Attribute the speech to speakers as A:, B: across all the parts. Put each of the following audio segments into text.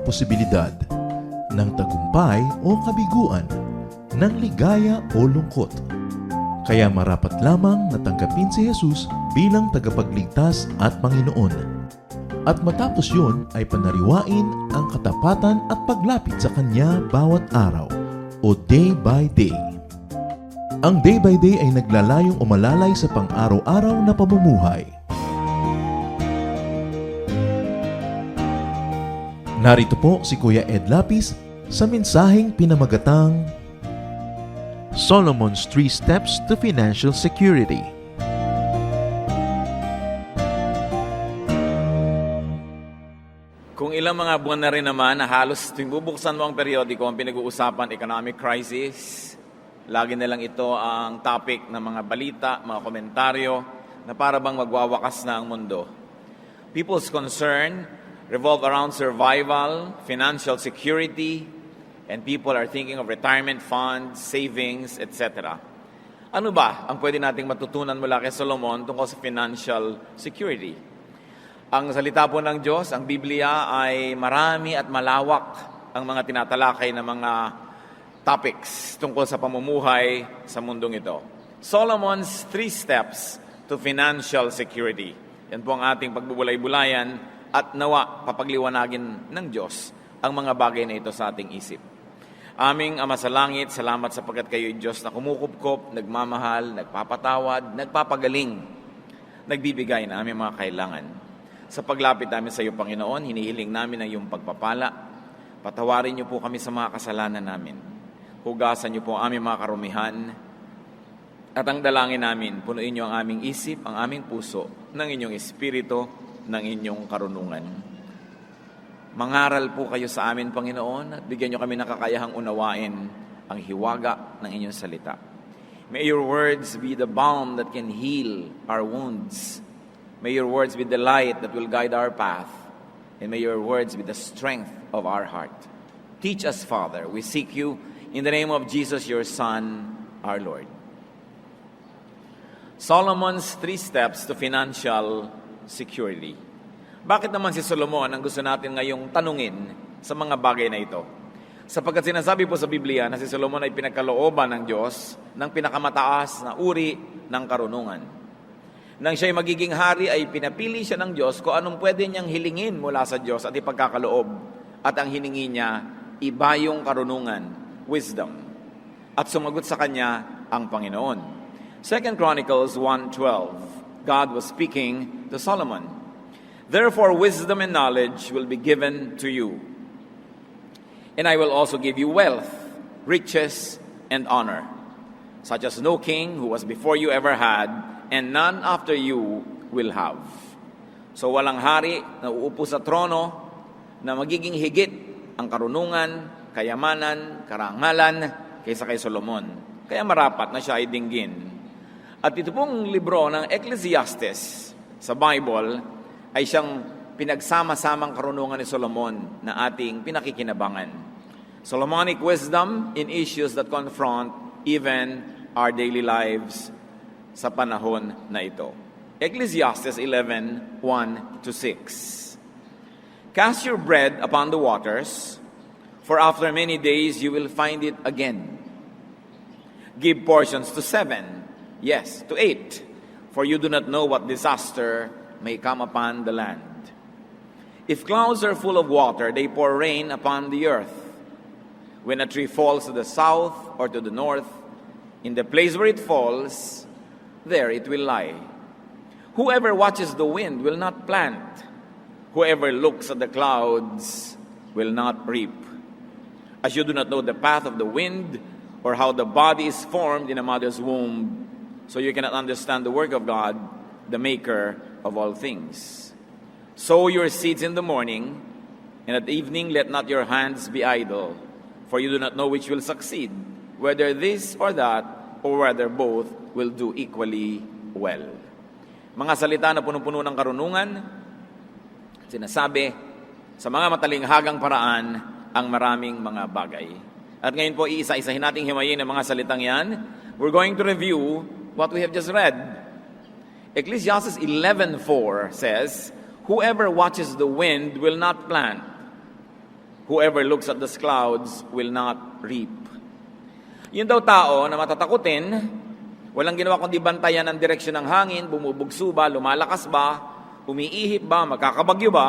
A: posibilidad ng tagumpay o kabiguan, ng ligaya o lungkot. Kaya marapat lamang na tanggapin si Jesus bilang tagapagligtas at Panginoon. At matapos yun ay panariwain ang katapatan at paglapit sa Kanya bawat araw o day by day. Ang day by day ay naglalayong umalalay sa pang-araw-araw na pamumuhay. Narito po si Kuya Ed Lapis sa mensaheng pinamagatang Solomon's 3 Steps to Financial Security.
B: Kung ilang mga buwan na rin naman na halos tuwing bubuksan mo ang periodiko ang pinag-uusapan economic crisis, lagi na lang ito ang topic ng mga balita, mga komentaryo na para bang magwawakas na ang mundo. People's concern revolve around survival, financial security, and people are thinking of retirement funds, savings, etc. Ano ba ang pwede nating matutunan mula kay Solomon tungkol sa financial security? Ang salita po ng Diyos, ang Biblia, ay marami at malawak ang mga tinatalakay na mga topics tungkol sa pamumuhay sa mundong ito. Solomon's 3 Steps to Financial Security. Yan po ang ating pagbubulay-bulayan at nawa papagliwanagin ng Diyos ang mga bagay na ito sa ating isip. Aming Ama sa Langit, salamat sapagkat kayo'y Diyos na kumukupkop, nagmamahal, nagpapatawad, nagpapagaling, nagbibigay na aming mga kailangan. Sa paglapit namin sa iyo, Panginoon, hinihiling namin ang iyong pagpapala. Patawarin niyo po kami sa mga kasalanan namin. Hugasan niyo po ang aming mga karumihan. At ang dalangin namin, punuin niyo ang aming isip, ang aming puso, ng inyong espiritu, ng inyong karunungan. Mangaral po kayo sa amin, Panginoon, at bigyan niyo kami ng kakayahang unawain ang hiwaga ng inyong salita. May your words be the balm that can heal our wounds. May your words be the light that will guide our path. And may your words be the strength of our heart. Teach us, Father. We seek you in the name of Jesus, your Son, our Lord. Solomon's 3 Steps to Financial Security. Bakit naman si Solomon ang gusto natin ngayong tanungin sa mga bagay na ito? Sapagkat sinasabi po sa Biblia na si Solomon ay pinagkalooban ng Diyos ng pinakamataas na uri ng karunungan. Nang siya ay magiging hari ay pinapili siya ng Diyos kung anong pwede niyang hilingin mula sa Diyos at ipagkakaloob. At ang hiningi niya, iba yung karunungan, wisdom. At sumagot sa kanya ang Panginoon. 2 Chronicles 1:12. God was speaking to Solomon. Therefore, wisdom and knowledge will be given to you. And I will also give you wealth, riches, and honor, such as no king who was before you ever had, and none after you will have. So walang hari na uupo sa trono na magiging higit ang karunungan, kayamanan, karangalan kaysa kay Solomon. Kaya marapat na siya ay dinggin. At ito pong libro ng Ecclesiastes sa Bible ay siyang pinagsama-samang karunungan ni Solomon na ating pinakikinabangan. Solomonic wisdom in issues that confront even our daily lives sa panahon na ito. Ecclesiastes 11:1-6. Cast your bread upon the waters, for after many days you will find it again. Give portions to 7, yes, to 8, for you do not know what disaster may come upon the land. If clouds are full of water, they pour rain upon the earth. When a tree falls to the south or to the north, in the place where it falls, there it will lie. Whoever watches the wind will not plant. Whoever looks at the clouds will not reap. As you do not know the path of the wind, or how the body is formed in a mother's womb, so you cannot understand the work of God, the maker of all things. Sow your seeds in the morning, and at evening let not your hands be idle, for you do not know which will succeed, whether this or that, or whether both will do equally well. Mga salita na punong-puno ng karunungan, sinasabi sa mga matalinghagang paraan ang maraming mga bagay. At ngayon po, iisa-isahin nating himayin ang mga salitang yan. We're going to review what we have just read. Ecclesiastes 11:4 says, whoever watches the wind will not plant. Whoever looks at the clouds will not reap. Yun daw tao na matatakutin, walang ginawa kundi bantayan ang direksyon ng hangin, bumubugso ba, lumalakas ba, umiihip ba, magkakabagyo ba,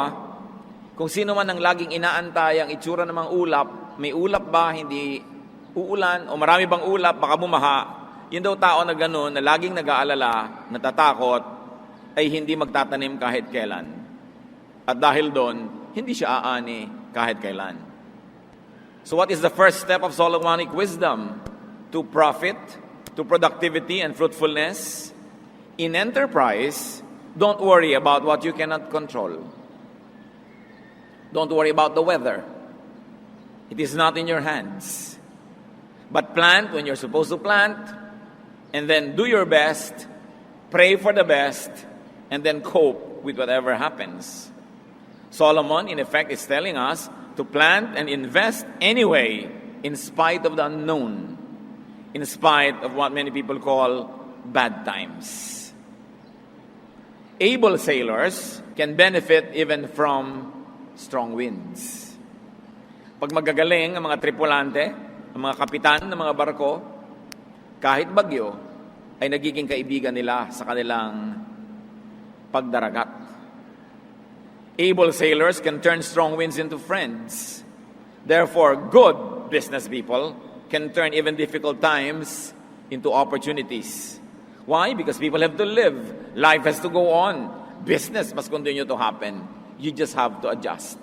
B: kung sino man ang laging inaantay ang itsura ng mga ulap, may ulap ba, hindi uulan, o marami bang ulap, baka bumaha, yun daw tao na gano'n, na laging nag-aalala, natatakot, ay hindi magtatanim kahit kailan. At dahil doon, hindi siya aani kahit kailan. So what is the first step of Solomonic wisdom? To profit, to productivity and fruitfulness. In enterprise, don't worry about what you cannot control. Don't worry about the weather. It is not in your hands. But plant when you're supposed to plant, and then do your best, pray for the best, and then cope with whatever happens. Solomon, in effect, is telling us to plant and invest anyway, in spite of the unknown, in spite of what many people call bad times. Able sailors can benefit even from strong winds. Pag magagaling ang mga tripulante, ang mga kapitan ng mga barko, kahit bagyo, ay nagiging kaibigan nila sa kanilang pagdaragat. Able sailors can turn strong winds into friends. Therefore, good business people can turn even difficult times into opportunities. Why? Because people have to live. Life has to go on. Business must continue to happen. You just have to adjust.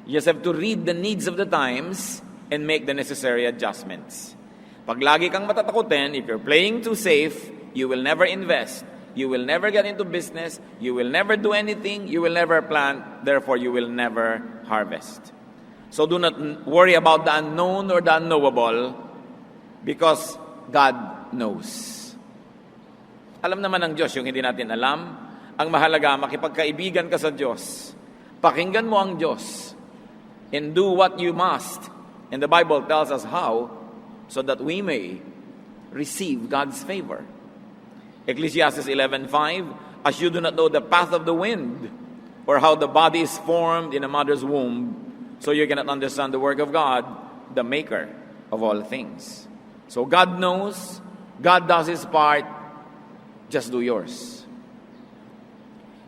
B: You just have to read the needs of the times and make the necessary adjustments. Pag lagi kang matatakutin, if you're playing too safe, you will never invest. You will never get into business. You will never do anything. You will never plant. Therefore, you will never harvest. So do not worry about the unknown or the unknowable because God knows. Alam naman ng Diyos yung hindi natin alam. Ang mahalaga, makipagkaibigan ka sa Diyos. Pakinggan mo ang Diyos and do what you must. And the Bible tells us how so that we may receive God's favor. Ecclesiastes 11:5, as you do not know the path of the wind, or how the body is formed in a mother's womb, so you cannot understand the work of God, the maker of all things. So God knows, God does His part, just do yours.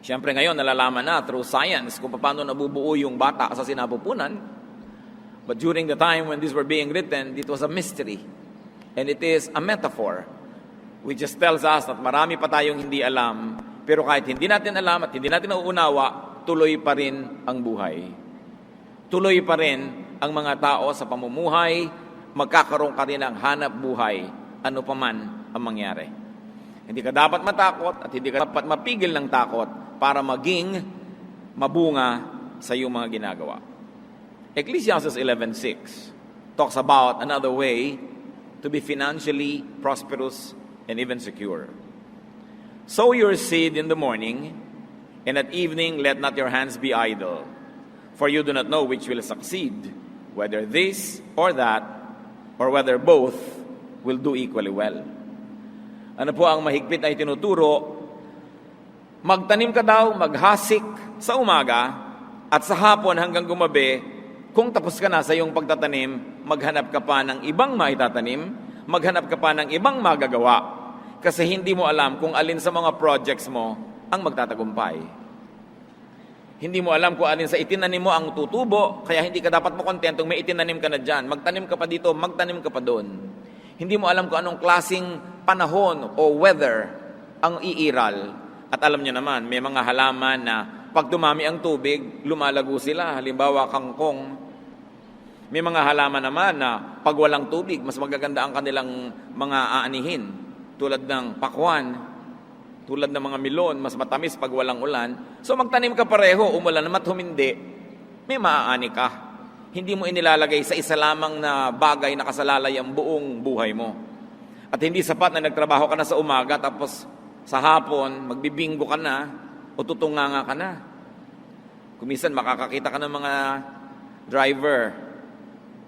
B: Siyempre ngayon, nalalaman na through science kung paano nabubuo yung bata sa sinapupunan. But during the time when these were being written, it was a mystery. And it is a metaphor. Which just tells us that marami pa tayong hindi alam, pero kahit hindi natin alam at hindi natin nauunawa, tuloy pa rin ang buhay. Tuloy pa rin ang mga tao sa pamumuhay, magkakaroon ka rin ng hanap buhay, ano pa man ang mangyari. Hindi ka dapat matakot at hindi ka dapat mapigil ng takot para maging mabunga sa iyong mga ginagawa. Ecclesiastes 11:6 talks about another way to be financially prosperous and even secure. Sow your seed in the morning, and at evening let not your hands be idle. For you do not know which will succeed, whether this or that, or whether both will do equally well. Ano po ang mahigpit ay tinuturo? Magtanim ka daw, maghasik sa umaga, at sa hapon hanggang gumabi, kung tapos ka na sa iyong pagtatanim, maghanap ka pa ng ibang maitatanim, maghanap ka pa ng ibang magagawa. Kasi hindi mo alam kung alin sa mga projects mo ang magtatagumpay. Hindi mo alam kung alin sa itinanim mo ang tutubo, kaya hindi ka dapat makontentong may itinanim ka na dyan. Magtanim ka pa dito, magtanim ka pa doon. Hindi mo alam kung anong klaseng panahon o weather ang iiral. At alam nyo naman, may mga halaman na pag dumami ang tubig, lumalago sila. Halimbawa, kangkong. May mga halaman naman na pag walang tubig, mas magaganda ang kanilang mga aanihin. Tulad ng pakwan, tulad ng mga milon, mas matamis pag walang ulan. So magtanim ka pareho, umulan naman at humindi, may maaani ka. Hindi mo inilalagay sa isa lamang na bagay na kasalalay ang buong buhay mo. At hindi sapat na nagtrabaho ka na sa umaga, tapos sa hapon, magbibingo ka na, o tutunganga ka na. Kuminsan makakakita ka ng mga driver,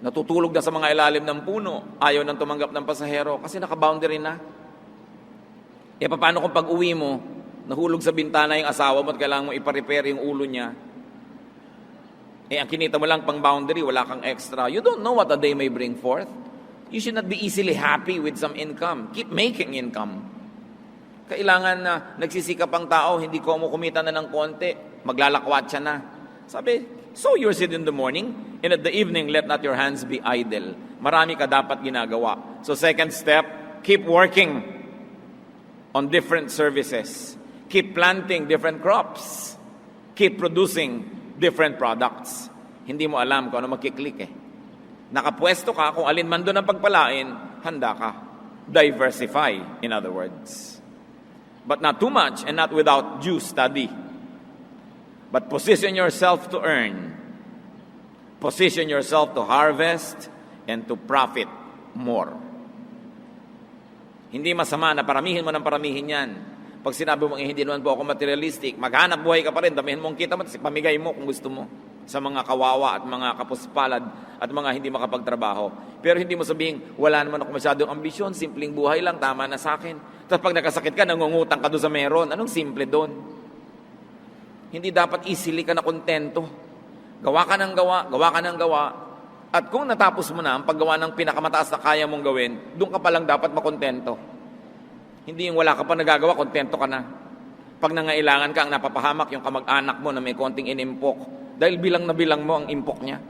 B: natutulog na sa mga ilalim ng puno, ayaw nang tumanggap ng pasahero kasi naka-boundary na. E paano kung pag-uwi mo, nahulog sa bintana yung asawa mo at kailangan mo ipa-repair yung ulo niya? ang kinita mo lang pang boundary, wala kang extra. You don't know what a day may bring forth. You should not be easily happy with some income. Keep making income. Kailangan na nagsisikap ang tao, hindi ko kumita na ng konti, maglalakwat siya na. Sabi, sow your seed in the morning, and at the evening, let not your hands be idle. Marami ka dapat ginagawa. So second step, keep working on different services. Keep planting different crops. Keep producing different products. Hindi mo alam kung ano magkiklik eh. Nakapwesto ka, kung alin man doon ang pagpalain, handa ka. Diversify, in other words. But not too much and not without due study. But position yourself to earn. Position yourself to harvest and to profit more. Hindi masama na paramihin mo ng paramihin yan. Pag sinabi mo, hindi naman po ako materialistic, maghanap buhay ka pa rin, damihin mong kita mo, pamigay mo kung gusto mo sa mga kawawa at mga kapuspalad at mga hindi makapagtrabaho. Pero hindi mo sabihin, wala naman ako masyadong ambisyon, simpleng buhay lang, tama na sa akin. Tapos pag nakasakit ka, nangungutang ka doon sa meron. Anong simple doon? Hindi dapat easily ka na kontento. Gawa ka ng gawa, gawa ka ng gawa. At kung natapos mo na ang paggawa ng pinakamataas na kaya mong gawin, doon ka pa lang dapat makontento. Hindi yung wala ka pa nagagawa, kontento ka na. Pag nangailangan ka, ang napapahamak yung kamag-anak mo na may konting inimpok. Dahil bilang na bilang mo ang impok niya.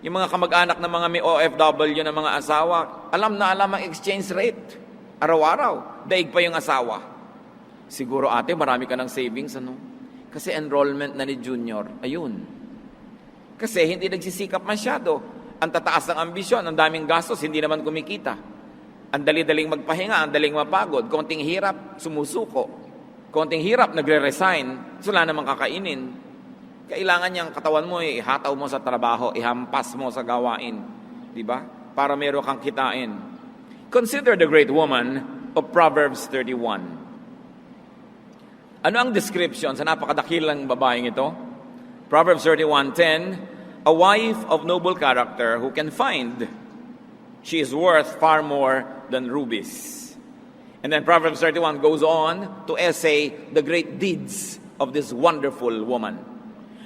B: Yung mga kamag-anak na mga may OFW na mga asawa, alam na alam ang exchange rate. Araw-araw, daig pa yung asawa. Siguro ate, marami ka ng savings, ano? Kasi enrollment na ni Junior, ayun. Kasi hindi nagsisikap masyado. Ang tataas ng ambisyon, ang daming gastos, hindi naman kumikita. Ang dali-daling magpahinga, ang daling mapagod. Konting hirap, sumusuko. Konting hirap, nagre-resign. So, wala namang kakainin. Kailangan niyang katawan mo, ihataw mo sa trabaho, ihampas mo sa gawain. Diba? Para meron kang kitain. Consider the great woman of Proverbs 31. Ano ang description sa napakadakilang babaeng ito? Proverbs 31:10, a wife of noble character who can find, she is worth far more than rubies. And then Proverbs 31 goes on to essay the great deeds of this wonderful woman.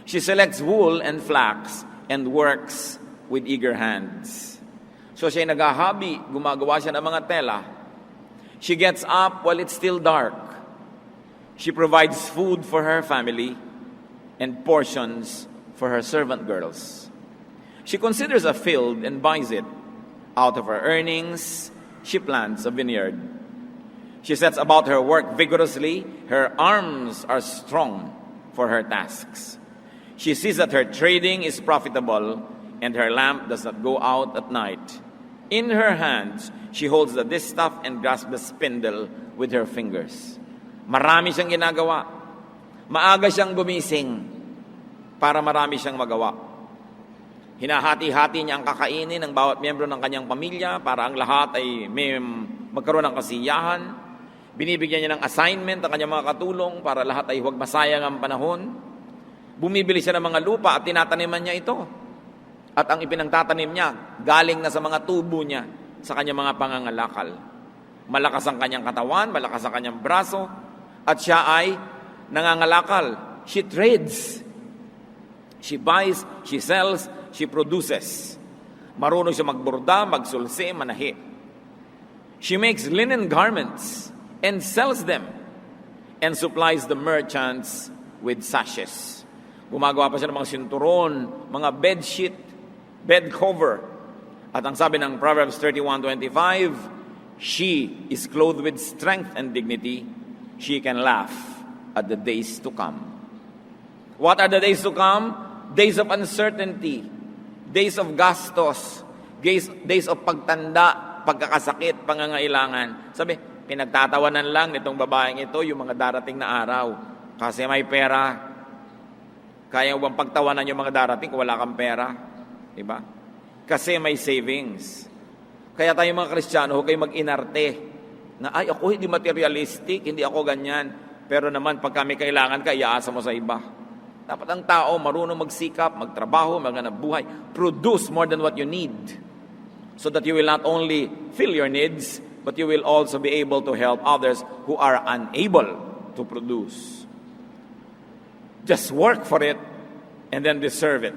B: She selects wool and flax and works with eager hands. So siya naghahabi, gumagawa siya ng mga tela. She gets up while it's still dark. She provides food for her family and portions for her servant girls. She considers a field and buys it. Out of her earnings, she plants a vineyard. She sets about her work vigorously. Her arms are strong for her tasks. She sees that her trading is profitable and her lamp does not go out at night. In her hands, she holds the distaff and grasps the spindle with her fingers. Marami siyang ginagawa. Maaga siyang gumising para marami siyang magawa. Hinahati-hati niya ang kakainin ng bawat miyembro ng kanyang pamilya para ang lahat ay may magkaroon ng kasiyahan. Binibigyan niya ng assignment ang kanyang mga katulong para lahat ay huwag masayang ang panahon. Bumibili siya ng mga lupa at tinataniman niya ito. At ang ipinagtatanim niya, galing na sa mga tubo niya sa kanyang mga pangangalakal. Malakas ang kanyang katawan, malakas ang kanyang braso, at siya ay nangangalakal. She trades. She buys, she sells, she produces. Marunong siya magborda, magsulsi, manahi. She makes linen garments and sells them and supplies the merchants with sashes. Gumagawa pa siya ng mga sinturon, mga bedsheet, bed cover. At ang sabi ng Proverbs 31:25, she is clothed with strength and dignity. She can laugh at the days to come. What are the days to come? Days of uncertainty, days of gastos, days of pagtanda, pagkakasakit, pangangailangan. Sabi, pinagtatawanan lang nitong babaeng ito yung mga darating na araw. Kasi may pera. Kaya bang pagtawanan yung mga darating kung wala kang pera? Diba? Kasi may savings. Kaya tayo mga Kristiyano, huwag kayo mag-inarte. Na, ay, ako hindi materialistic, hindi ako ganyan. Pero naman, pag kami kailangan ka, iaasa mo sa iba. Dapat ang tao marunong magsikap, magtrabaho, maghanap buhay. Produce more than what you need. So that you will not only fill your needs, but you will also be able to help others who are unable to produce. Just work for it. and then deserve it.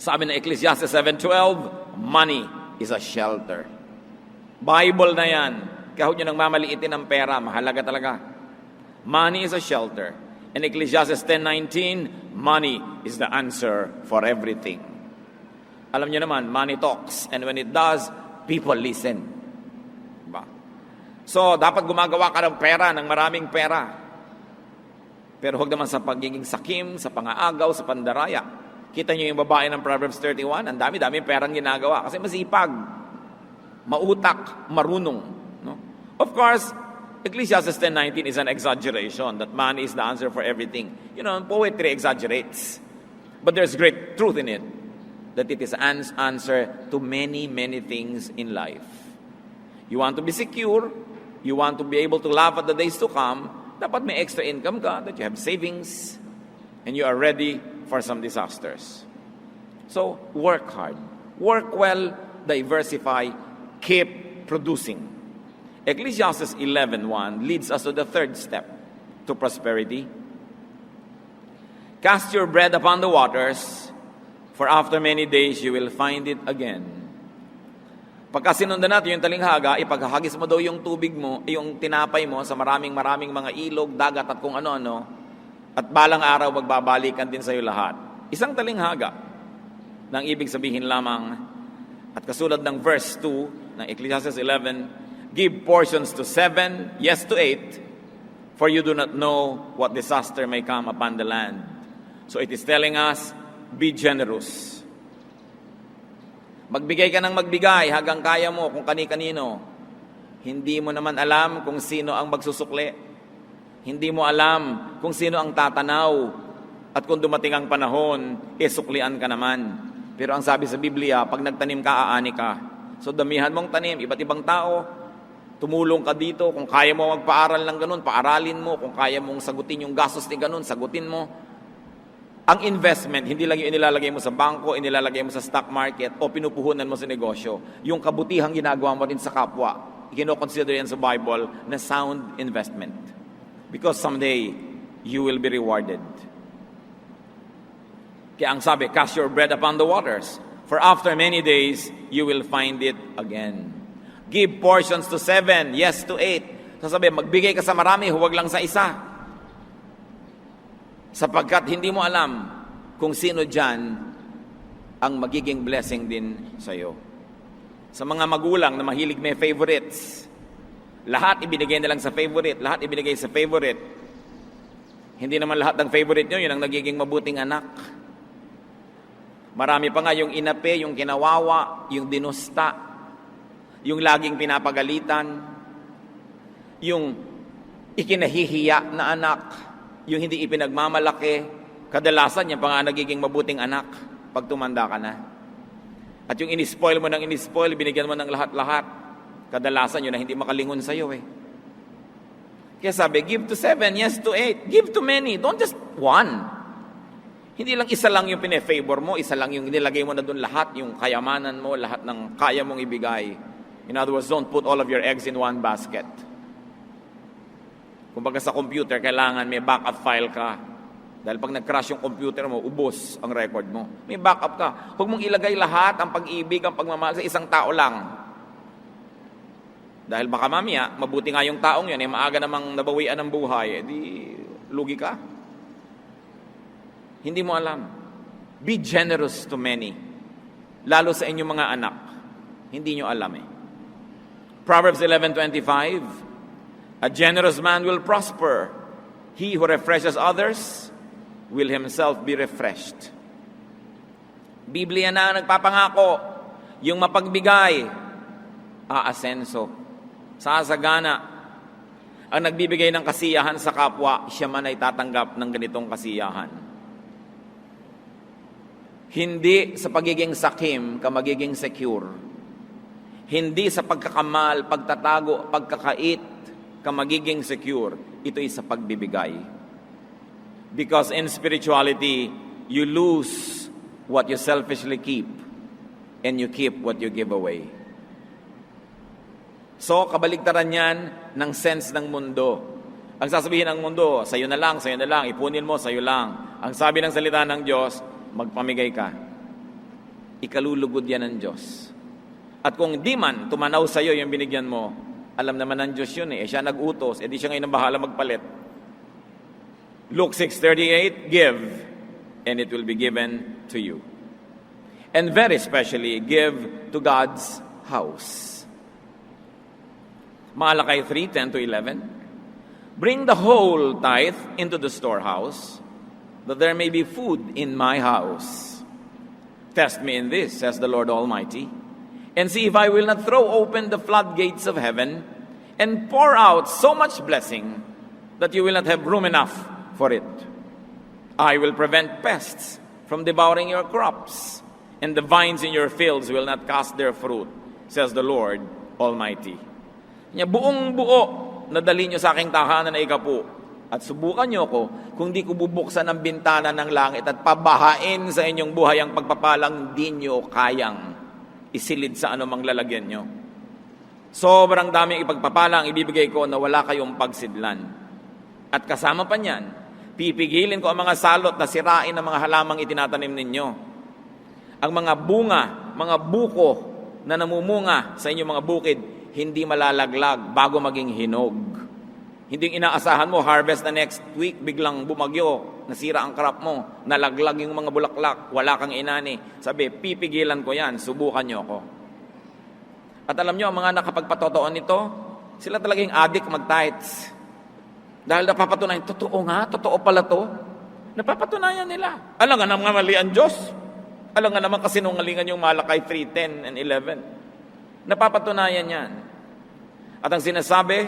B: Sabi ng Ecclesiastes 7:12, money is a shelter. Bible na yan. Kahit nyo nang mamaliitin ng pera, mahalaga talaga. Money is a shelter. And Ecclesiastes 10:19, money is the answer for everything. Alam nyo naman, money talks. And when it does, people listen. Diba? So, dapat gumagawa ka ng pera, ng maraming pera. Pero huwag naman sa pagiging sakim, sa pangaagaw, sa pandaraya. Kita nyo yung babae ng Proverbs 31, ang dami-dami perang ginagawa. Kasi masipag, mautak, marunong. No? Of course, Ecclesiastes 10:19 is an exaggeration that money is the answer for everything. You know, poetry exaggerates. But there's great truth in it, that it is an answer to many, many things in life. You want to be secure, you want to be able to laugh at the days to come, dapat may extra income ka, that you have savings, and you are ready for some disasters. So, work hard. Work well, diversify, keep producing. Ecclesiastes 11:1 leads us to the third step to prosperity. Cast your bread upon the waters, for after many days you will find it again. Pagka sinundan natin yung talinghaga, ipaghahagis mo daw yung tubig mo, yung tinapay mo sa maraming mga ilog, dagat at kung ano-ano, at balang araw magbabalikan din sa iyo lahat. Isang talinghaga nang ibig sabihin lamang, at kasulad ng verse 2 ng Ecclesiastes 11, give portions to 7, yes to 8, for you do not know what disaster may come upon the land. So it is telling us, be generous. Magbigay ka ng magbigay hanggang kaya mo kung kani-kanino. Hindi mo naman alam kung sino ang magsusukli. Hindi mo alam kung sino ang tatanaw. At kung dumating ang panahon, suklian ka naman. Pero ang sabi sa Biblia, pag nagtanim ka, aani ka. So damihan mong tanim, iba't ibang tao, tumulong ka dito. Kung kaya mo magpaaral ng ganun, paaralin mo. Kung kaya mong sagutin yung gastos ni ganun, sagutin mo. Ang investment, hindi lang yung inilalagay mo sa bangko, inilalagay mo sa stock market, o pinupuhunan mo sa negosyo. Yung kabutihang ginagawa mo rin sa kapwa, ikinoconsider yan sa Bible na sound investment. Because someday, you will be rewarded. Kaya ang sabi, cast your bread upon the waters, for after many days, you will find it again. Give portions to 7, yes to 8. Sasabi, magbigay ka sa marami, huwag lang sa isa. Sapagkat hindi mo alam kung sino dyan ang magiging blessing din sa iyo. Sa mga magulang na mahilig may favorites, lahat ibinigay na lang sa favorite, lahat ibinigay sa favorite. Hindi naman lahat ng favorite nyo, yun ang nagiging mabuting anak. Marami pa nga yung inape, yung kinawawa, yung dinusta, yung laging pinapagalitan, yung ikinahihiya na anak, yung hindi ipinagmamalaki, kadalasan yan pa nga nagiging mabuting anak pag tumanda ka na. At yung inispoil mo ng inispoil, binigyan mo ng lahat-lahat, kadalasan yun na hindi makalingon sa'yo eh. Kaya sabi, give to 7, yes to 8. Give to many, don't just one. Hindi lang isa lang yung pine-favor mo, isa lang yung nilagay mo na doon lahat, yung kayamanan mo, lahat ng kaya mong ibigay. In other words, don't put all of your eggs in one basket. Kumbaga sa computer, kailangan may backup file ka. Dahil pag nag-crash yung computer mo, ubos ang record mo. May backup ka. Huwag mong ilagay lahat, ang pag-ibig, ang pagmamahal sa isang tao lang. Dahil baka mamaya, mabuti nga yung taong yun, maaga namang nabawian ng buhay, di lugi ka. Hindi mo alam. Be generous to many. Lalo sa inyong mga anak. Hindi nyo alam eh. Proverbs 11:25, a generous man will prosper. He who refreshes others will himself be refreshed. Biblia na nagpapangako, yung mapagbigay, aasenso, sasagana. Ang nagbibigay ng kasiyahan sa kapwa, siya man ay tatanggap ng ganitong kasiyahan. Hindi sa pagiging sakim ka magiging secure. Hindi sa pagkakamal, pagtatago, pagkakait ka magiging secure. Ito ay sa pagbibigay. Because in spirituality, you lose what you selfishly keep and you keep what you give away. So, kabaligtaran yan ng sense ng mundo. Ang sasabihin ng mundo, sa'yo na lang, ipunin mo, sa'yo lang. Ang sabi ng salita ng Diyos, magpamigay ka. Ikalulugod yan ng Diyos. At kung di man tumanaw sa'yo yung binigyan mo, alam naman ng Diyos yun eh. Siya nag-utos, di siya ngayon ang bahala magpalit. Luke 6:38, give, and it will be given to you. And very especially, give to God's house. Malakay 3:10-11, bring the whole tithe into the storehouse, that there may be food in my house. Test me in this, says the Lord Almighty, and see if I will not throw open the floodgates of heaven and pour out so much blessing that you will not have room enough for it. I will prevent pests from devouring your crops, and the vines in your fields will not cast their fruit, says the Lord Almighty. Buong buo na dali nyo sa aking tahanan na ikapu, at subukan nyo ko kung di ko bubuksan ang bintana ng langit at pabahain sa inyong buhay ang pagpapalang di nyo kayang isilid sa anumang lalagyan nyo. Sobrang daming ipagpapalang ibibigay ko na wala kayong pagsidlan. At kasama pa niyan, pipigilin ko ang mga salot na sirain ng mga halamang itinatanim ninyo. Ang mga bunga, mga buko na namumunga sa inyong mga bukid, hindi malalaglag bago maging hinog. Hindi inaasahan mo, harvest na next week, biglang bumagyo, nasira ang crop mo, nalaglag yung mga bulaklak, wala kang inani. Sabi, pipigilan ko yan, subukan nyo ako. At alam nyo, ang mga nakapagpatotoon nito, sila talagang addict mag-tithes. Dahil napapatunayan, totoo pala to. Napapatunayan nila. Alam nga naman mali ang Diyos. Alam nga naman kasinungalingan yung Malakay 3:10 and 11. Napapatunayan yan. At ang sinasabi,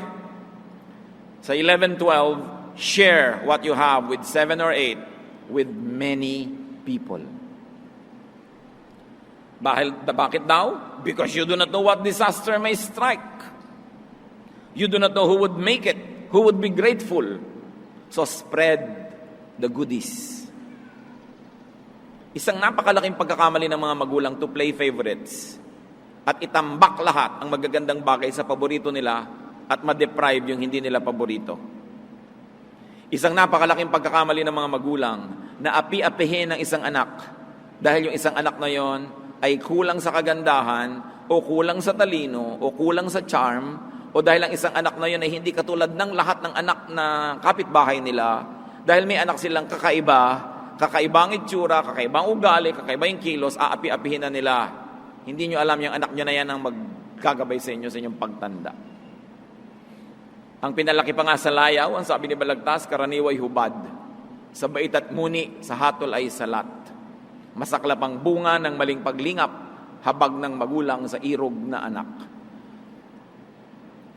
B: sa 11:12, share what you have with 7 or 8 with many people. Bakit daw? Because you do not know what disaster may strike. You do not know who would make it, who would be grateful. So spread the goodies. Isang napakalaking pagkakamali ng mga magulang to play favorites at itambak lahat ang magagandang bagay sa paborito nila at ma-deprive yung hindi nila paborito. Isang napakalaking pagkakamali ng mga magulang na api-apihin ng isang anak dahil yung isang anak na yon ay kulang sa kagandahan o kulang sa talino o kulang sa charm o dahil ang isang anak na yon ay hindi katulad ng lahat ng anak na kapitbahay nila dahil may anak silang kakaibang itsura, kakaibang ugali, kakaibang kilos, aapi-apihin na nila. Hindi nyo alam yung anak nyo na yan ang magkagabay sa inyo sa inyong pagtanda. Ang pinalaki pa nga sa layaw, ang sabi ni Balagtas, karaniway hubad. Sa bait at muni, sa hatol ay salat. Masaklap ang bunga ng maling paglingap, habag ng magulang sa irog na anak.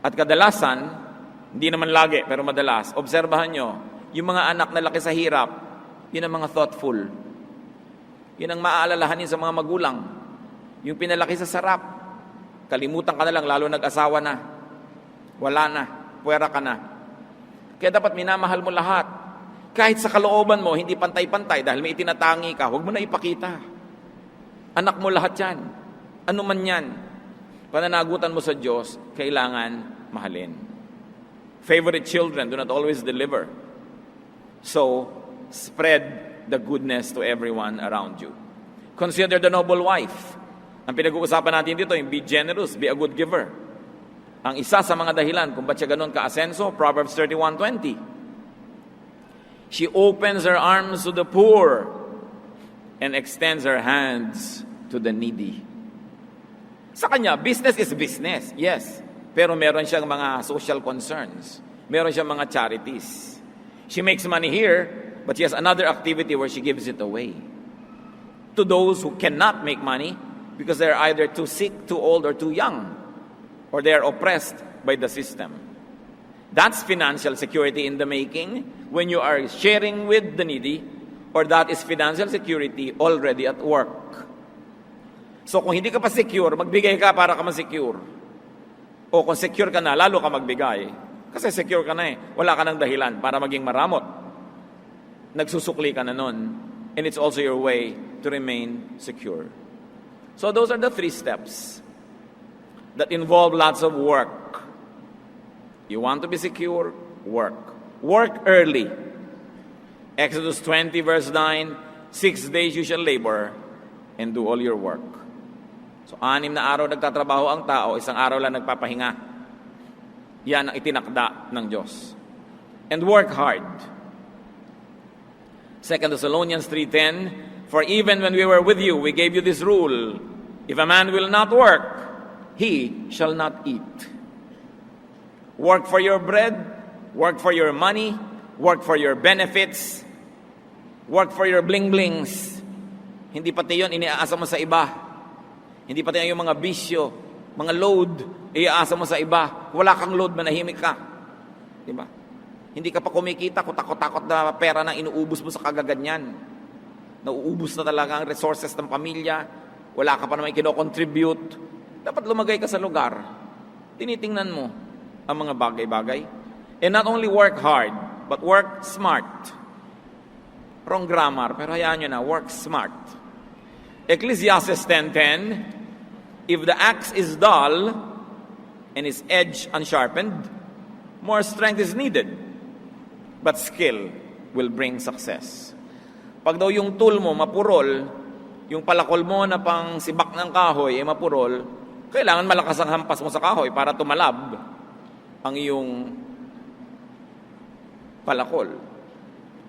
B: At kadalasan, hindi naman lagi, pero madalas, obserbahan nyo, yung mga anak na laki sa hirap, yun ang mga thoughtful. Yun ang maaalalahanin sa mga magulang. Yung pinalaki sa sarap, kalimutan ka na lang, lalo nag-asawa na. Wala na, puwera ka na. Kaya dapat minamahal mo lahat. Kahit sa kalooban mo, hindi pantay-pantay dahil may itinatangi ka, huwag mo na ipakita. Anak mo lahat yan. Ano man yan. Pananagutan mo sa Diyos, kailangan mahalin. Favorite children do not always deliver. So, spread the goodness to everyone around you. Consider the noble wife. Ang pinag-uusapan natin dito, yung be generous, be a good giver. Ang isa sa mga dahilan kung ba't siya ganun ka-asenso, Proverbs 31:20. She opens her arms to the poor and extends her hands to the needy. Sa kanya, business is business, yes. Pero meron siyang mga social concerns. Meron siyang mga charities. She makes money here, but she has another activity where she gives it away. To those who cannot make money, because they're either too sick, too old, or too young, or they are oppressed by the system. That's financial security in the making when you are sharing with the needy, or that is financial security already at work. So kung hindi ka pa secure, magbigay ka para ka ma-secure. O kung secure ka na, lalo ka magbigay. Kasi secure ka na eh. Wala ka ng dahilan para maging maramot. Nagsusukli ka na nun. And it's also your way to remain secure. So those are the 3 steps that involve lots of work. You want to be secure? Work. Work early. Exodus 20 verse 9, 6 days you shall labor and do all your work. So 6 na araw nagtatrabaho ang tao, 1 araw lang nagpapahinga. Yan ang itinakda ng Diyos. And work hard. 2 Thessalonians 3:10, for even when we were with you, we gave you this rule, if a man will not work, he shall not eat. Work for your bread, work for your money, work for your benefits, work for your bling-blings. Hindi pati yun, iniaasa mo sa iba. Hindi pati yung mga bisyo, mga load, iaasa mo sa iba. Wala kang load, manahimik ka. Diba? Hindi ka pa kumikita, kutakot-takot na pera na inuubos mo sa kagaganyan. Nauubos na talaga ang resources ng pamilya. Wala ka pa naman kino-contribute. Dapat lumagay ka sa lugar. Tinitingnan mo ang mga bagay-bagay. And not only work hard, but work smart. Wrong grammar, pero hayaan nyo na, work smart. Ecclesiastes 10:10, if the axe is dull and its edge unsharpened, more strength is needed, but skill will bring success. Pag daw yung tool mo mapurol, yung palakol mo na pang sibak ng kahoy ay mapurol, kailangan malakas ang hampas mo sa kahoy para tumalab ang iyong palakol.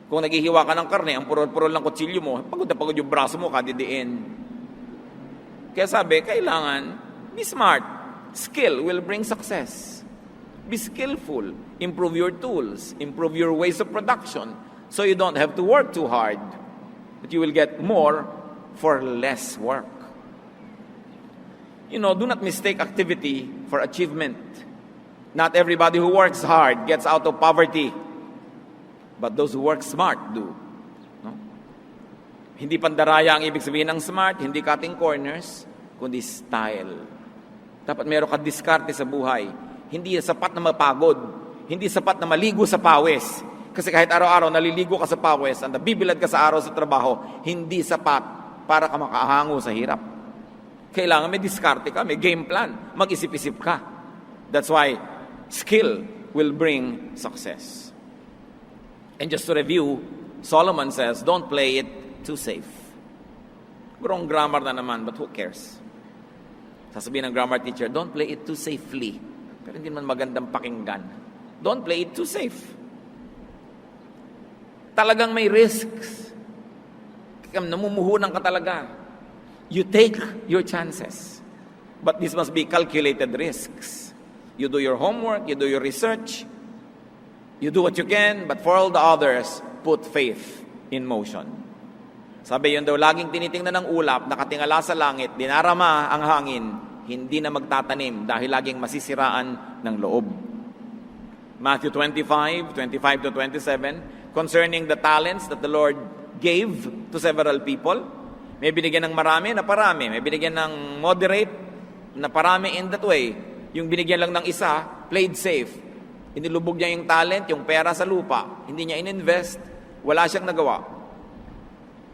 B: Kung naghihiwa ka ng karne, ang purol-purol ng kutsilyo mo, pagod na pagod yung braso mo, kadidiin. Kaya sabi, kailangan, be smart. Skill will bring success. Be skillful. Improve your tools. Improve your ways of production. So you don't have to work too hard. But you will get more for less work. You know, do not mistake activity for achievement. Not everybody who works hard gets out of poverty. But those who work smart do. No? Hindi pandaraya ang ibig sabihin ng smart, hindi cutting corners, kundi style. Dapat meron ka diskarte sa buhay. Hindi sapat na mapagod. Hindi sapat na maligo sa pawis. Kasi kahit araw-araw naliligo ka sa pawis, at nabibilad ka sa araw sa trabaho, hindi sapat para ka makahango sa hirap. Kailangan may diskarte ka, may game plan. Mag-isip-isip ka. That's why skill will bring success. And just to review, Solomon says, don't play it too safe. Wrong grammar na naman, but who cares? Sasabihin ng grammar teacher, don't play it too safely. Pero hindi naman magandang pakinggan. Don't play it too safe. Talagang may risks. Namumuhunan ka talaga. You take your chances. But this must be calculated risks. You do your homework, you do your research, you do what you can, but for all the others, put faith in motion. Sabi yun daw, laging tinitingnan ng ulap, nakatingala sa langit, dinarama ang hangin, hindi na magtatanim dahil laging masisiraan ng loob. Matthew 25:25-27, concerning the talents that the Lord gave to several people. May binigyan ng marami na parami, may binigyan ng moderate na parami in that way. Yung binigyan lang ng isa, played safe. Inilubog niya yung talent, yung pera sa lupa. Hindi niya ininvest. Wala siyang nagawa.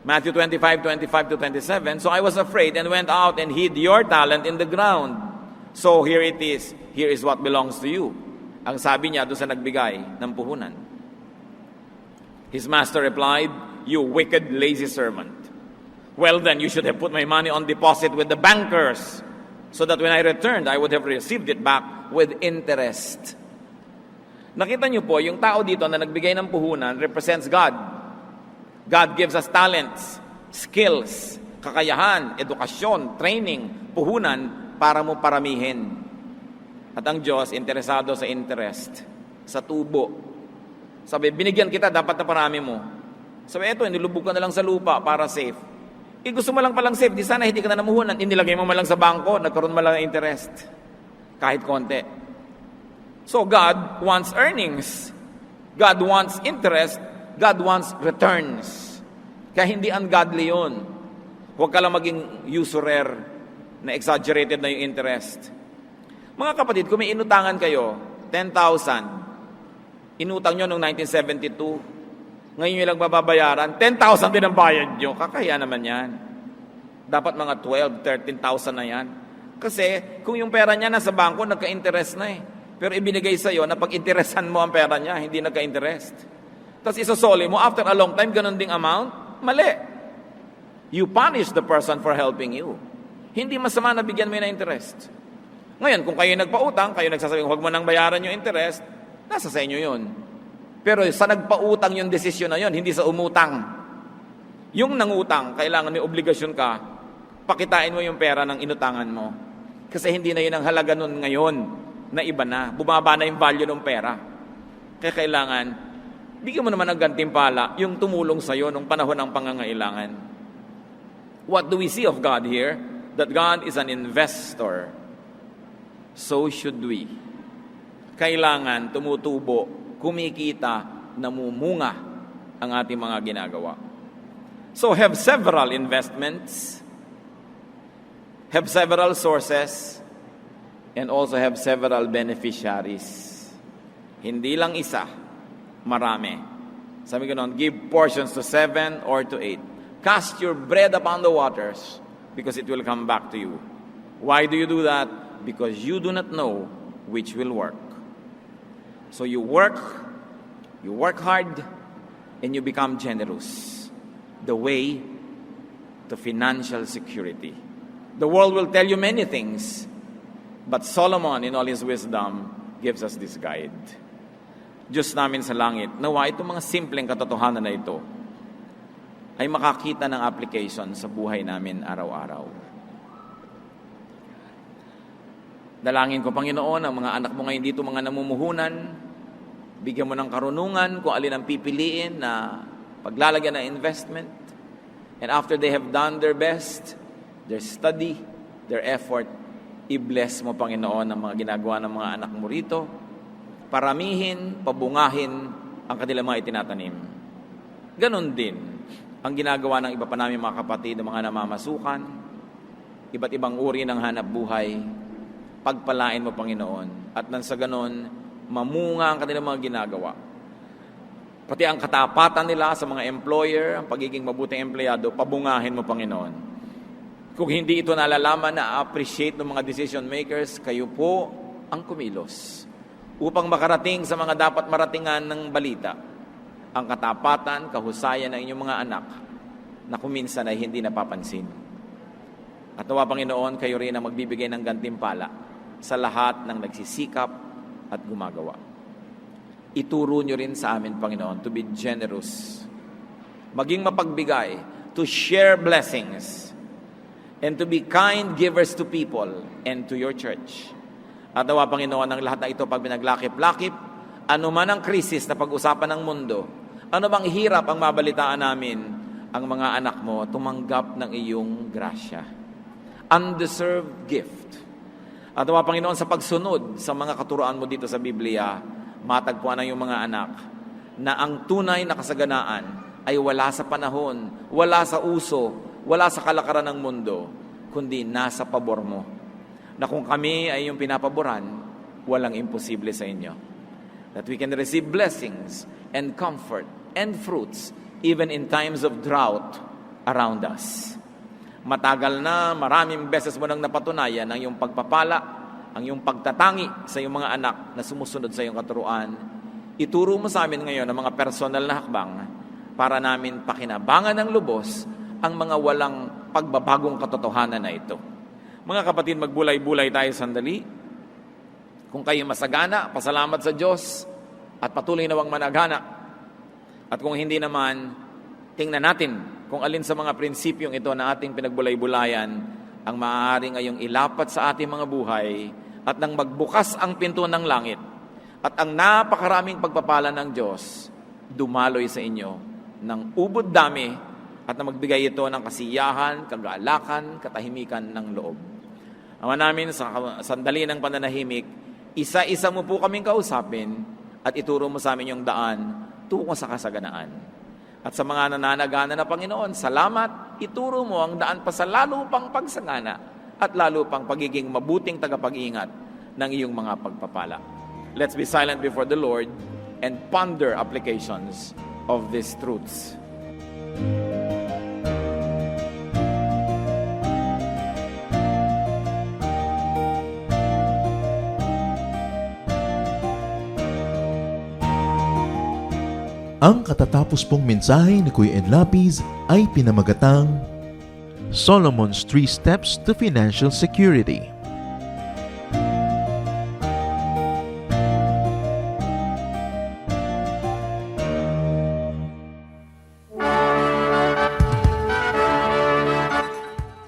B: Matthew 25:25-27, so I was afraid and went out and hid your talent in the ground. So here it is. Here is what belongs to you. Ang sabi niya doon sa nagbigay ng puhunan. His master replied, you wicked, lazy servant. Well then, you should have put my money on deposit with the bankers, so that when I returned, I would have received it back with interest. Nakita niyo po, yung tao dito na nagbigay ng puhunan represents God. God gives us talents, skills, kakayahan, edukasyon, training, puhunan para mo paramihin. At ang Diyos, interesado sa interest, sa tubo. Sabi, binigyan kita, dapat na parami mo. Sabi, eto, nilubog ka na lang sa lupa para safe. Gusto mo lang palang safe, di sana hindi ka na namuhunan. Inilagay mo malang sa bangko, nagkaroon malang ng interest. Kahit konti. So God wants earnings. God wants interest. God wants returns. Kaya hindi ungodly yun. Huwag ka lang maging usurer na exaggerated na yung interest. Mga kapatid, kung may inutangan kayo, 10,000, inutang nyo noong 1972, ngayon nyo lang bababayaran, 10,000 din ang bayad nyo, kakaya naman yan. Dapat mga 12, 13,000 na yan. Kasi kung yung pera niya nasa bangko, nagka-interest na eh. Pero ibinigay sa'yo na pag-interesan mo ang pera niya, hindi nagka-interest. Tapos isosoli mo, after a long time, ganun ding amount, mali. You punish the person for helping you. Hindi masama na bigyan mo yun ng interest. Ngayon, kung kayo nagpautang, kayo nagsasabing, huwag mo nang bayaran yung interest, nasa sa inyo yun. Pero sa nagpautang yung desisyon na yun, hindi sa umutang. Yung nangutang, kailangan may obligasyon ka, pakitain mo yung pera ng inutangan mo. Kasi hindi na yun ang halaga nun ngayon, na iba na. Bumaba na yung value ng pera. Kaya kailangan, bigyan mo naman ng gantimpala yung tumulong sa'yo nung panahon ng pangangailangan. What do we see of God here? That God is an investor. So should we. Kailangan tumutubo, kumikita, namumunga ang ating mga ginagawa. So have several investments, have several sources, and also have several beneficiaries. Hindi lang isa, marami. Sabi ko noon, give portions to 7 or to 8. Cast your bread upon the waters because it will come back to you. Why do you do that? Because you do not know which will work. So you work hard, and you become generous. The way to financial security. The world will tell you many things, but Solomon, in all his wisdom, gives us this guide. Diyos namin sa langit, nawa itong mga simpleng katotohanan na ito ay makakita ng application sa buhay namin araw-araw. Dalangin ko, Panginoon, ang mga anak mo ngayon dito, mga namumuhunan, bigyan mo ng karunungan kung alin ang pipiliin na paglalagyan ng investment. And after they have done their best, their study, their effort, i-bless mo, Panginoon, ang mga ginagawa ng mga anak mo rito. Paramihin, pabungahin ang kanilang mga itinatanim. Ganon din ang ginagawa ng iba pa namin mga kapatid, ng mga namamasukan, iba't ibang uri ng hanap buhay. Pagpalain mo, Panginoon. At nang sa ganon, mamunga ang kanilang mga ginagawa. Pati ang katapatan nila sa mga employer, ang pagiging mabuting empleyado, pabungahin mo, Panginoon. Kung hindi ito nalalaman na appreciate ng mga decision makers, kayo po ang kumilos upang makarating sa mga dapat maratingan ng balita. Ang katapatan, kahusayan ng inyong mga anak na kuminsan ay hindi napapansin. At nawa, Panginoon, kayo rin ang magbibigay ng gantimpala sa lahat ng nagsisikap at gumagawa. Ituro nyo rin sa amin, Panginoon, to be generous, maging mapagbigay, to share blessings, and to be kind givers to people and to your church. At nawa, Panginoon, ang lahat na ito pag binaglakip-lakip, ano man ang krisis na pag-usapan ng mundo, ano bang hirap ang mabalitaan namin, ang mga anak mo tumanggap ng iyong grasya. Undeserved gift. At nawa, Panginoon, sa pagsunod sa mga katuroan mo dito sa Biblia, matagpuan ng iyong mga anak na ang tunay na kasaganaan ay wala sa panahon, wala sa uso, wala sa kalakaran ng mundo, kundi nasa pabor mo. Na kung kami ay yung pinapaboran, walang imposible sa inyo. That we can receive blessings and comfort and fruits even in times of drought around us. Matagal na, maraming beses mo nang napatunayan ang iyong pagpapala, ang iyong pagtatangi sa iyong mga anak na sumusunod sa iyong katuruan. Ituro mo sa amin ngayon ang mga personal na hakbang para namin pakinabangan ng lubos ang mga walang pagbabagong katotohanan na ito. Mga kapatid, magbulay-bulay tayo sandali. Kung kayo masagana, pasalamat sa Diyos at patuloy nawang managana. At kung hindi naman, tingnan natin kung alin sa mga prinsipyong ito na ating pinagbulay-bulayan ang maaari ngayong ilapat sa ating mga buhay at nang magbukas ang pinto ng langit at ang napakaraming pagpapala ng Diyos dumaloy sa inyo ng ubod dami at na magbigay ito ng kasiyahan, kagalakan, katahimikan ng loob. Ama namin, sa sandali ng pananahimik, isa-isa mo po kaming kausapin at ituro mo sa amin yung daan tungo sa kasaganaan. At sa mga nananagana na Panginoon, salamat, ituro mo ang daan pa sa lalo pang pagsagana at lalo pang pagiging mabuting tagapag-ingat ng iyong mga pagpapala. Let's be silent before the Lord and ponder applications of these truths.
A: Ang katatapos pong mensahe ni Kuya Ed Lapiz ay pinamagatang Solomon's 3 Steps to Financial Security.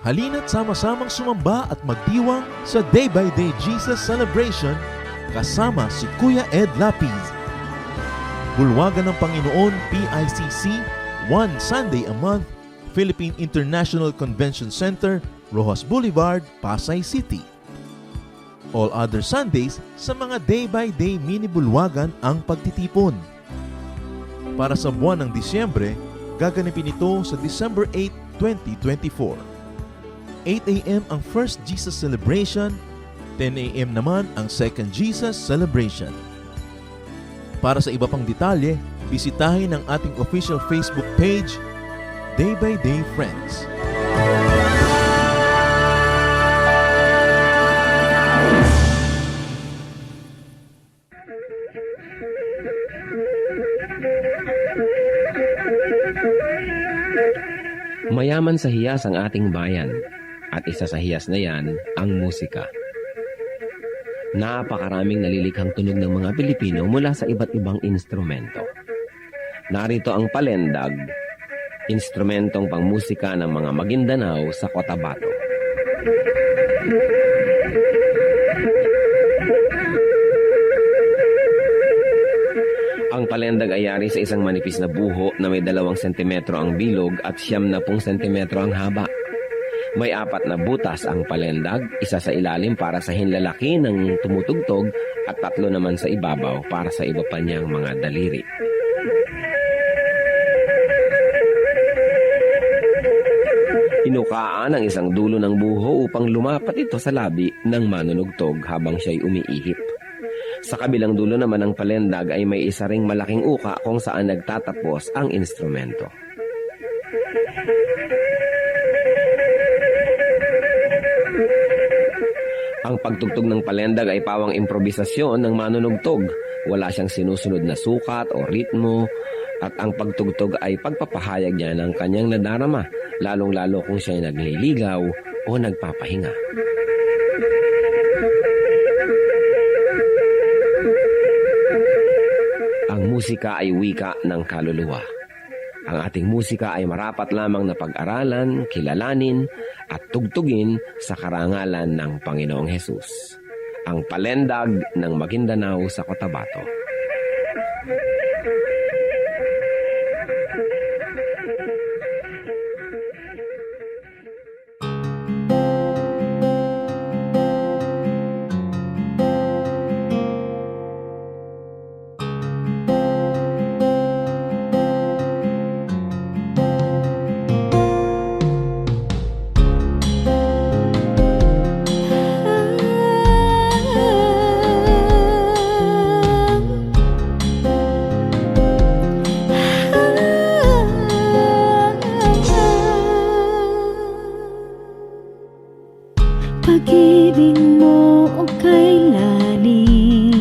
A: Halina't sama-samang sumamba at magdiwang sa Day by Day Jesus Celebration kasama si Kuya Ed Lapiz. Bulwagan ng Panginoon PICC, one Sunday a month, Philippine International Convention Center, Rojas Boulevard, Pasay City. All other Sundays sa mga Day by Day mini bulwagan ang pagtitipon. Para sa buwan ng Disyembre, gaganapin ito sa December 8, 2024. 8 a.m. ang First Jesus Celebration, 10 a.m. naman ang Second Jesus Celebration. Para sa iba pang detalye, bisitahin ang ating official Facebook page, Day by Day Friends.
C: Mayaman sa hiyas ang ating bayan. At isa sa hiyas na yan, ang musika. Napakaraming nalilikhang tunog ng mga Pilipino mula sa iba't ibang instrumento. Narito ang palendag, instrumentong pangmusika ng mga Maguindanao sa Cotabato. Ang palendag ay yari sa isang manipis na buho na may 2 sentimetro ang bilog at 10 sentimetro ang haba. May 4 na butas ang palendag, isa sa ilalim para sa hinlalaki ng tumutugtog at 3 naman sa ibabaw para sa iba pa niyang mga daliri. Inukaan ang isang dulo ng buho upang lumapat ito sa labi ng manunugtog habang siya'y umiihip. Sa kabilang dulo naman ng palendag ay may isa ring malaking uka kung saan nagtatapos ang instrumento. Ang pagtugtog ng palendag ay pawang improbisasyon ng manunugtog. Wala siyang sinusunod na sukat o ritmo at ang pagtugtog ay pagpapahayag niya ng kanyang nadarama, lalong-lalo kung siya ay nagliligaw o nagpapahinga. Ang musika ay wika ng kaluluwa. Ang ating musika ay marapat lamang na pag-aralan, kilalanin, at tugtugin sa karangalan ng Panginoong Hesus. Ang palendag ng Maguindanao sa Cotabato.
D: Pag-ibig mo o kailanin,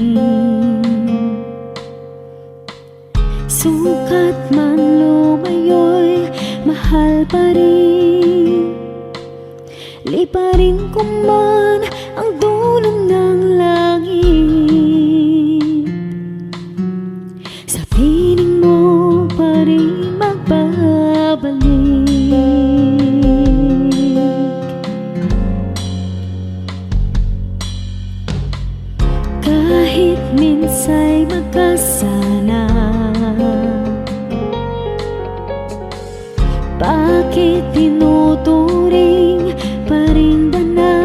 D: sukat man lumayo'y mahal pa rin. Liparin ko man ang dulong ng langit, sa piling mo pa rin magbabalik. Kahit minsa'y magkasala, bakit tinuturing pa rin ba na?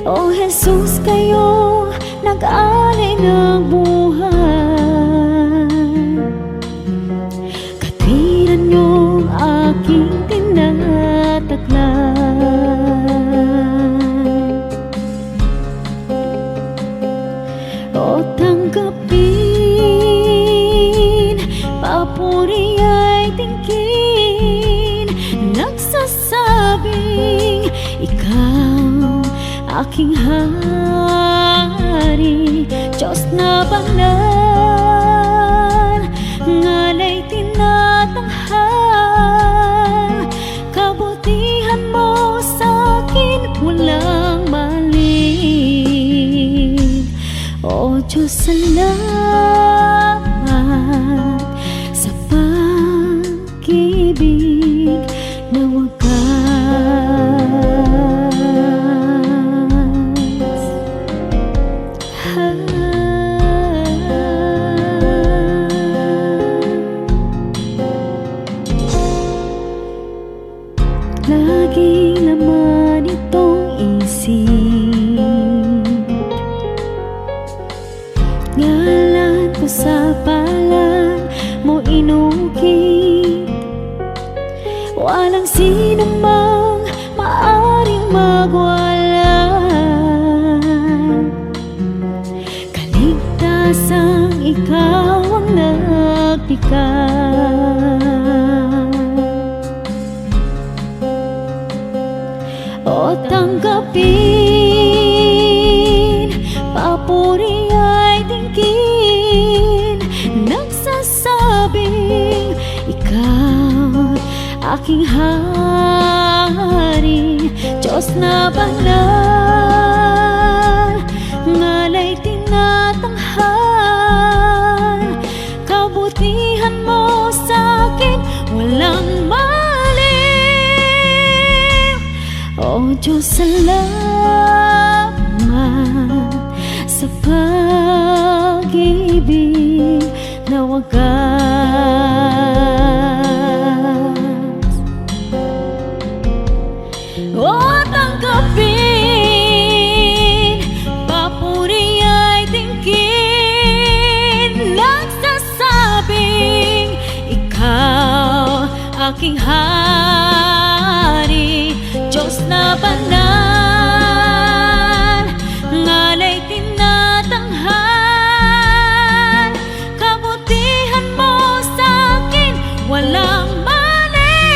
D: O Jesus, kayo nag-alay ng buhay, katwiran niyong aking tinataglay. O tanggapin, papuri ay tingkin, nagsasabing ikaw aking hari, Diyos na banal. Diyos, salamat sa pag-ibig na wagas. Laging laman itong isip, ngalan ko sa palad mo inukit. Walang sino mang maaring magwala, kaligtasang ikaw ang naglikha. O tanggapin, papuri ay tingin, nagsasabing ikaw aking hari, Diyos na banal, ngalay tinatanghal. Kabutihan mo sa'kin walang mali. O Diyos, salamat sa pag-ibig na wagas. O tanggapin, papuri ay tingin, nagsasabing ikaw aking hari, Diyos na banal, ngalay tinatanghal. Kabutihan mo sa'kin walang mali.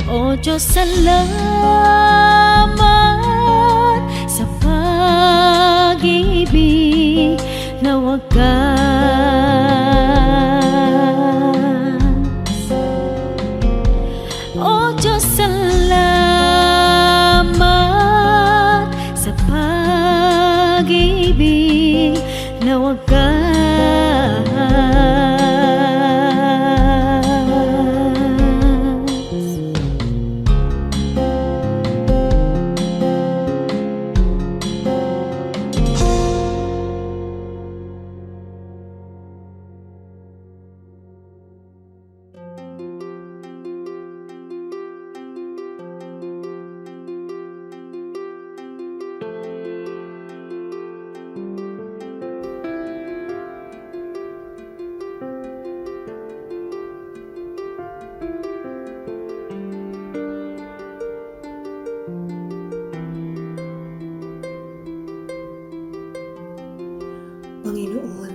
D: O Diyos, salamat sa pag-ibig na wagas. O Diyos, salamat sa pag-ibig na wagas.
E: Panginoon,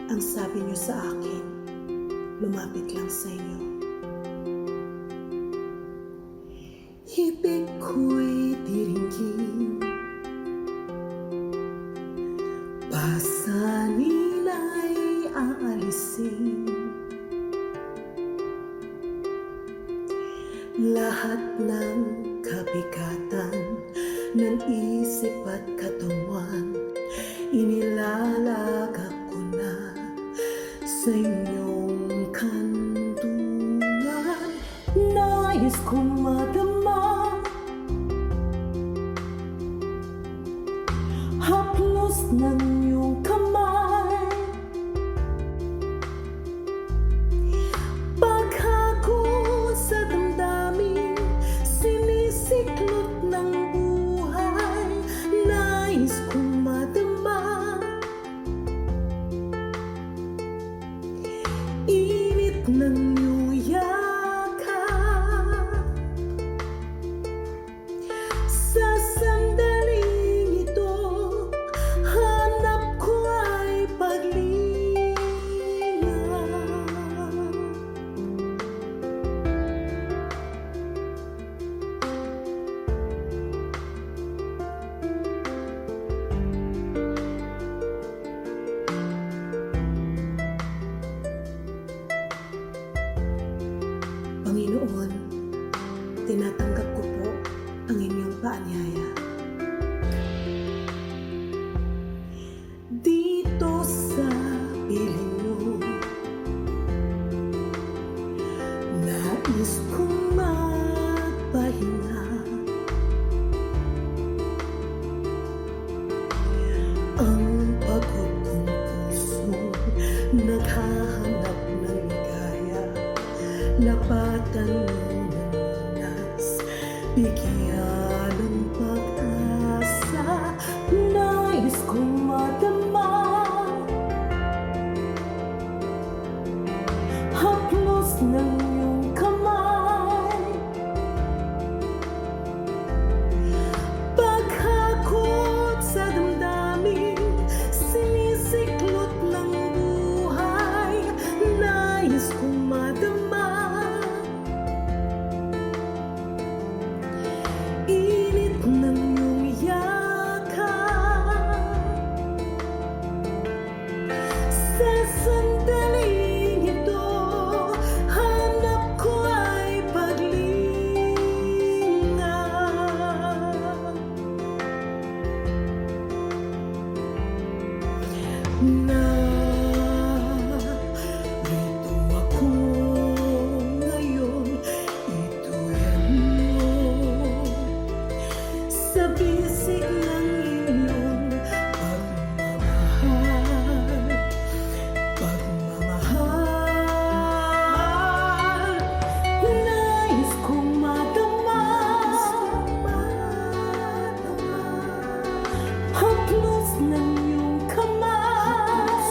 E: ang sabi niyo sa akin, lumapit lang sa inyo. Ibig ko'y diringgin, pasanin ay aalisin. Lahat ng kabigatan ng isip at katawan, inilalagak ko na sa inyong kanlungan. Nais kong madama haplos ng iyong kamay, paghako sa damdamin, sinisiklot ng buhay. Nais kong madama init ng iyong yakap. Sa sandaling ito, hanap ko ay paglinga. Panginoon, tinatanggap ko po ang inyong paanyaya. naghahanap ng ligaya, lapatan mo ng lunas, bigyan ng pag-asa, nais kong madama. Haplos ng iyong kamay, paghakot sa damdamin, sinisiklot ng buhay, nais kong madama. Init ng iyong yakap, sa sandaling ito, hanap ko ay paglingap. Narito ako ngayon, ituyan mo sa bisig ng iyong pagmamahal. Pagmamahal, nais kong madama. Haplos ng iyong kamay,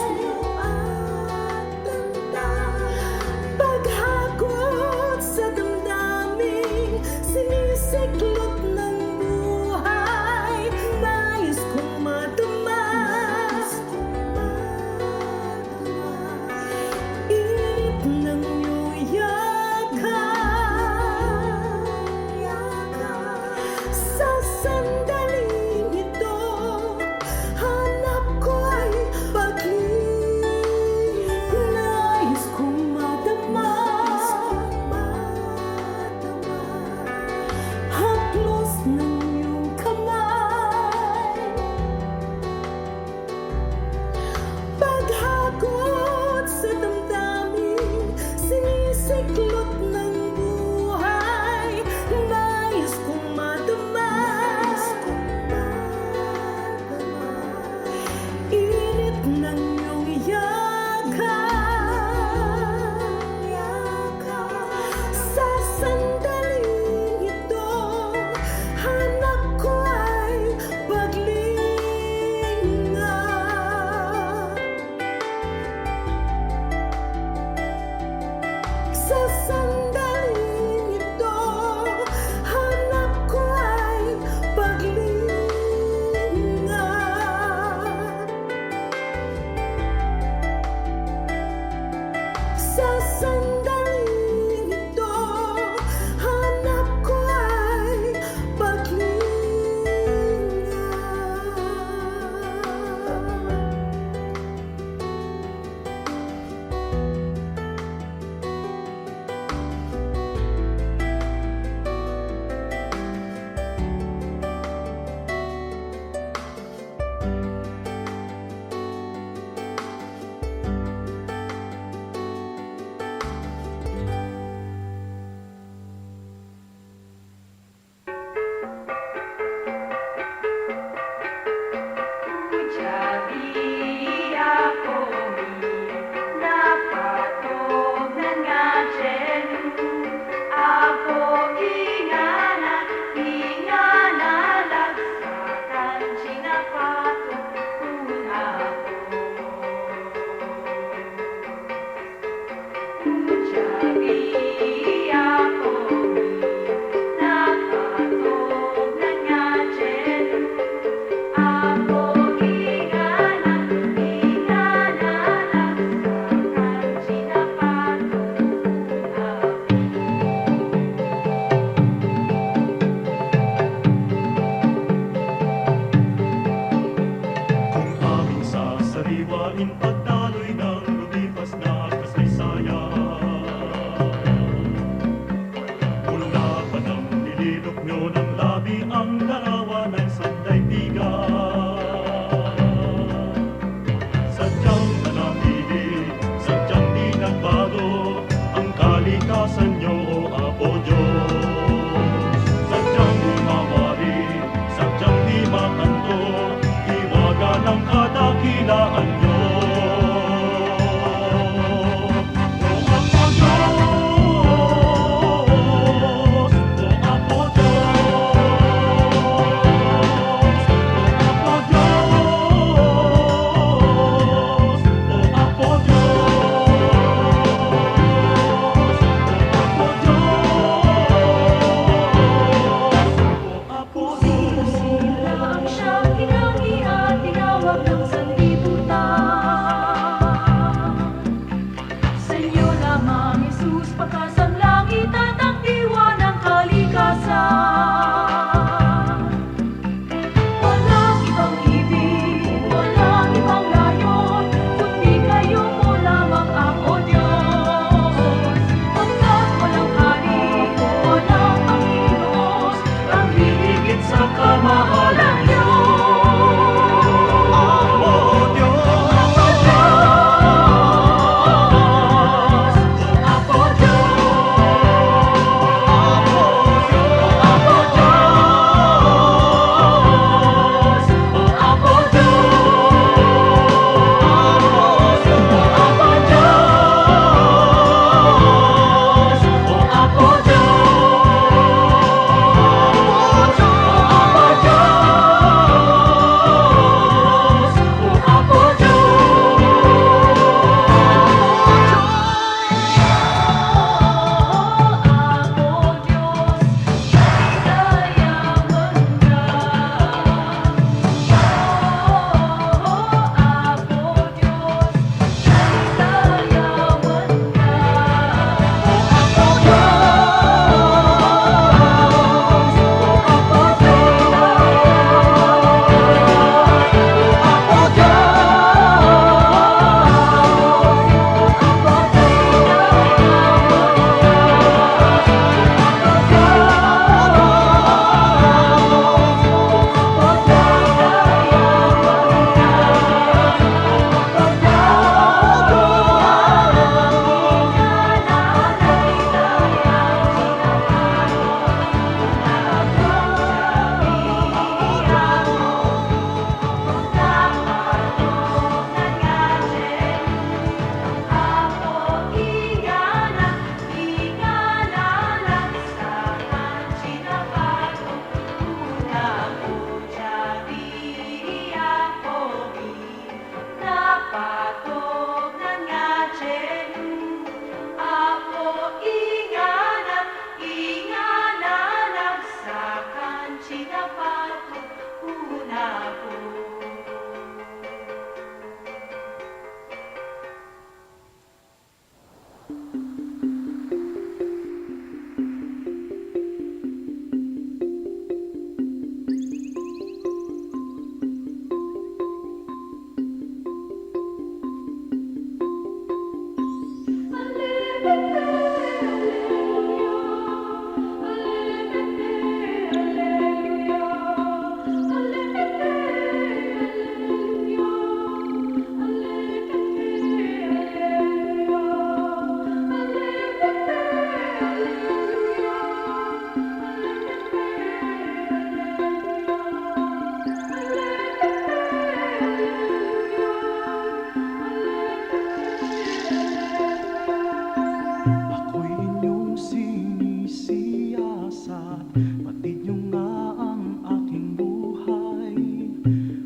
F: Ako'y inyong sinisiyasat, batid niyo nga ang aking buhay.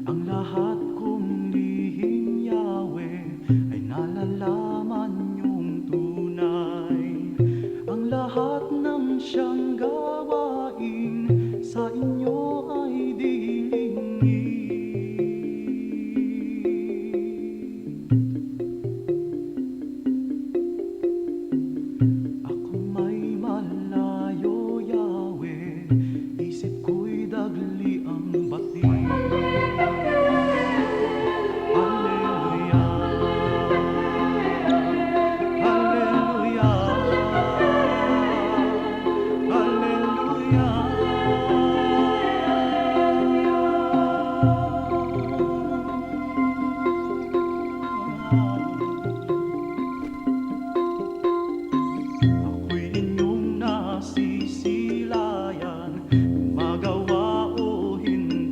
F: Ang lahat kong lihim, Yahweh, ay nalalaman niyong tunay. Ang lahat ng siyang gawain sa inyo ay dilingin. Ako may malayo, Yahweh, isip ko'y dagli ang bati. Hallelujah, Hallelujah, Hallelujah. Ako'y inyong nasisilayan, magawa o hindi.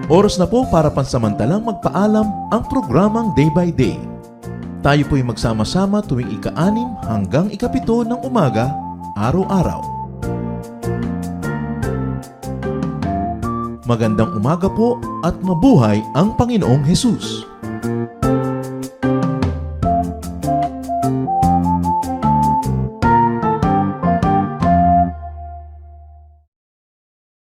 A: Oras na po para pansamantalang magpaalam ang programang Day by Day. Tayo po'y magsama-sama tuwing ika-6 hanggang ika-7 ng umaga, araw-araw. Magandang umaga po at mabuhay ang Panginoong Hesus!